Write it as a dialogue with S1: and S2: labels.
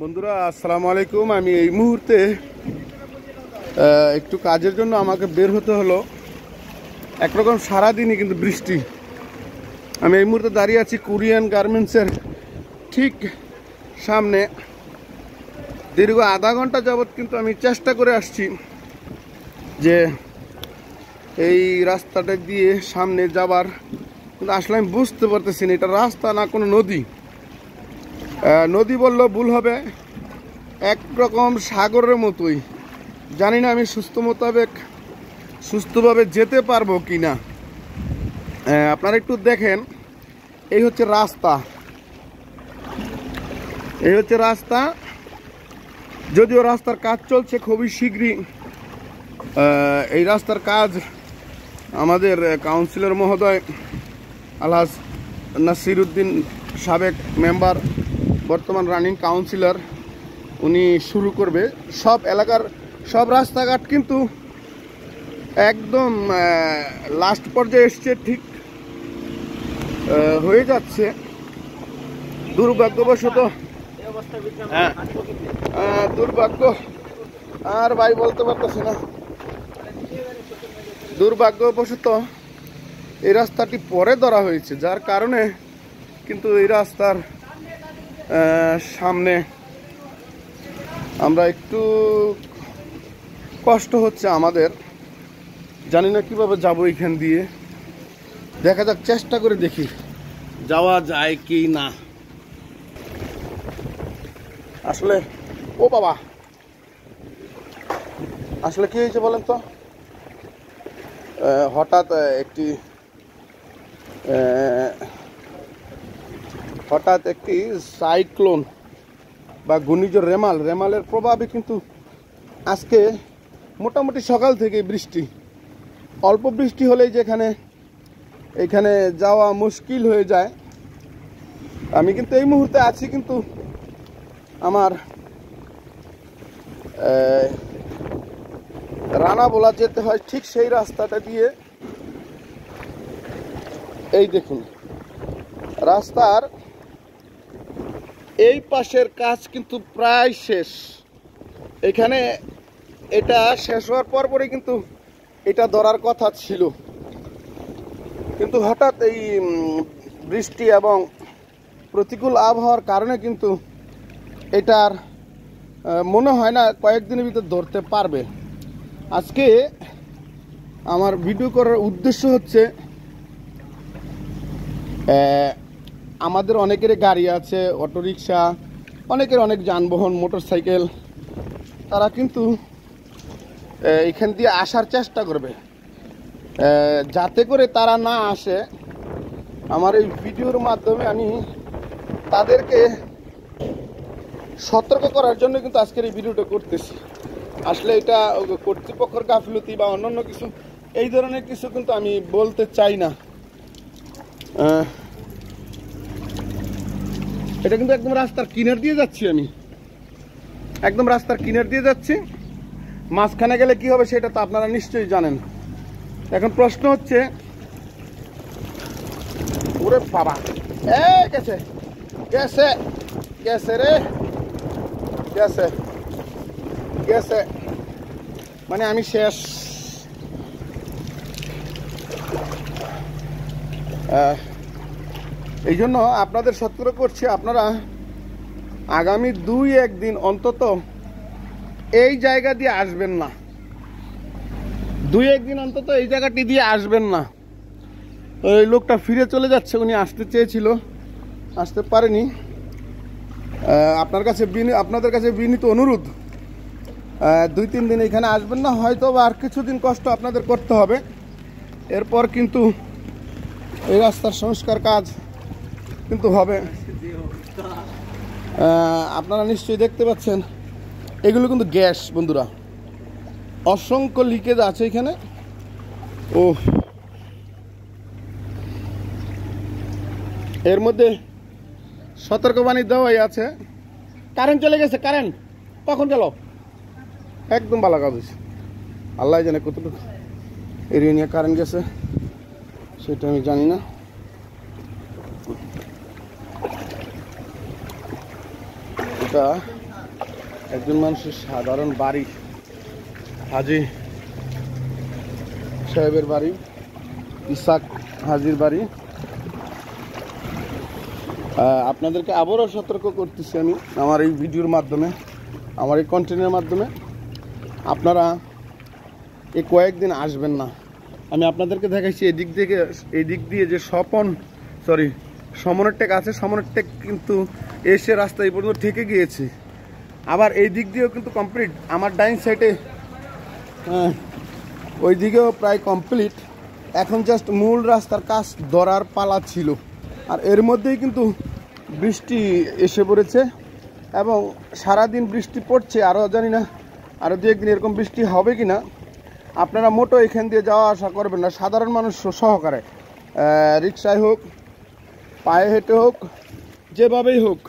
S1: বন্ধুরা আসসালামু আলাইকুম। আমি এই মুহূর্তে একটু কাজের জন্য আমাকে বের হতে হলো। একরকম সারাদিনই কিন্তু বৃষ্টি। আমি এই মুহূর্তে দাঁড়িয়ে আছি কোরিয়ান গার্মেন্টসের ঠিক সামনে। দীর্ঘ আধা ঘন্টা যাবৎ কিন্তু আমি চেষ্টা করে আসছি যে এই রাস্তাটা দিয়ে সামনে যাবার, কিন্তু আসলে আমি বুঝতে পারতেছি না এটা রাস্তা না কোনো নদী। নদী বললেও ভুল হবে, একরকম সাগরের মতোই। জানি না আমি সুস্থভাবে যেতে পারবো কি না। আপনারা একটু দেখেন, এই হচ্ছে রাস্তা। যদিও রাস্তার কাজ চলছে খুবই শীঘ্রই। এই রাস্তার কাজ আমাদের কাউন্সিলর মহোদয় আলহাজ নাসিরউদ্দিন, সাবেক মেম্বার, বর্তমান রানিং কাউন্সিলর, উনি শুরু করবে। সব এলাকার সব রাস্তাঘাট কিন্তু একদম লাস্ট পর্যায়ে এসছে, ঠিক হয়ে যাচ্ছে। দুর্ভাগ্যবশত দুর্ভাগ্য আর ভাই বলতে পারতেছি না, দুর্ভাগ্যবশত এই রাস্তাটি পরে ধরা হয়েছে, যার কারণে কিন্তু এই রাস্তার সামনে আমরা একটু কষ্ট হচ্ছে আমাদের। জানি না কিভাবে যাবো এখান দিয়ে, দেখা যাক, চেষ্টা করে দেখি যাওয়া যায় কি না। আসলে ও বাবা, আসলে কি হয়েছে বলেন তো? হঠাৎ একটি সাইক্লোন বা ঘূর্ণিঝড় রেমালের প্রভাবে কিন্তু আজকে মোটামুটি সকাল থেকে বৃষ্টি। অল্প বৃষ্টি হলেই যেখানে এখানে যাওয়া মুশকিল হয়ে যায়। আমি কিন্তু এই মুহূর্তে আছি কিন্তু আমার রানা বলা যেতে হয় ঠিক সেই রাস্তাটা দিয়ে। এই দেখুন, রাস্তার এই পাশের কাজ কিন্তু প্রায় শেষ। এখানে এটা শেষ হওয়ার পরই কিন্তু এটা ধরার কথা ছিল, কিন্তু হঠাৎ এই বৃষ্টি এবং প্রতিকূল আবহাওয়ার কারণে কিন্তু এটার মনে হয় না কয়েকদিনের ভিতর ধরতে পারবে। আজকে আমার ভিডিও করার উদ্দেশ্য হচ্ছে, আমাদের অনেকের গাড়ি আছে, অটোরিকশা, অনেকের অনেক যানবাহন, মোটরসাইকেল, তারা কিন্তু এখান দিয়ে আসার চেষ্টা করবে। যাতে করে তারা না আসে, আমার এই ভিডিওর মাধ্যমে আমি তাদেরকে সতর্ক করার জন্য কিন্তু আজকের এই ভিডিওটা করতেছি। আসলে এটা কর্তৃপক্ষের গাফিলতি বা অন্যান্য কিছু, এই ধরনের কিছু কিন্তু আমি বলতে চাই না। এটা কিন্তু একদম রাস্তার কিনার দিয়ে যাচ্ছি, আমি একদম রাস্তার কিনার দিয়ে যাচ্ছি। মাঝখানে গেলে কি হবে সেটা তো আপনারা নিশ্চয়ই জানেন। এখন প্রশ্ন হচ্ছে, ওরে বাবা, গেছে গেছে গেছে রে, গেছে মানে আমি শেষ। এই জন্য আপনাদের সতর্ক করছি, আপনারা আগামী 2-1 দিন অন্তত এই জায়গা দিয়ে আসবেন না। 2-1 দিন অন্তত এই জায়গাটি দিয়ে আসবেন না। ওই লোকটা ফিরে চলে যাচ্ছে, উনি আসতে চেয়েছিল, আসতে পারেনি। আপনাদের কাছে বিনীত অনুরোধ, 2-3 দিন এখানে আসবেন না। হয়তো আর কিছুদিন কষ্ট আপনাদের করতে হবে, এরপর কিন্তু এই রাস্তার সংস্কার কাজ কিন্তু হবে। আপনারা নিশ্চয়ই দেখতে পাচ্ছেন, এগুলো কিন্তু গ্যাস বন্ধুরা, অসংখ্য লিকেজ আছে এখানে। ও এর মধ্যে সতর্কবাণী দেওয়াই আছে। কারেন্ট চলে গেছে, কারেন্ট কখন গেল? একদম ভালো কাজ হয়েছে, আল্লাহ জানে কতটুকু এরিয়া নিয়ে কারেন্ট গেছে সেটা আমি জানি না। এটা একজন মানুষের সাধারণ বাড়ি, হাজি সাহেবের বাড়ি, ইসাক হাজির বাড়ি। আপনাদেরকে আবারও সতর্ক করতেছি আমি আমার এই ভিডিওর মাধ্যমে, আমার এই কন্টেন্টের মাধ্যমে, আপনারা এই কয়েকদিন আসবেন না। আমি আপনাদেরকে দেখাইছি এই দিক দিয়ে যে সমনের টেক আছে, সমনের টেক কিন্তু এসে রাস্তা এই পর্যন্ত ঠেকে গিয়েছে। আবার এই দিক দিয়েও কিন্তু কমপ্লিট, আমার ডাইন সাইডে ওই দিকেও প্রায় কমপ্লিট। এখন জাস্ট মূল রাস্তার কাজ ধরার পালা ছিল। আর এর মধ্যেই কিন্তু বৃষ্টি এসে পড়েছে এবং সারাদিন বৃষ্টি পড়ছে। আরও জানি না আরও দু একদিন এরকম বৃষ্টি হবে কি না। আপনারা মোটো এখান দিয়ে যাওয়া আসা করবেন না, সাধারণ মানুষ সহকারে, রিক্সায় হোক, পায়ে হেঁটে হোক, যেভাবেই হোক।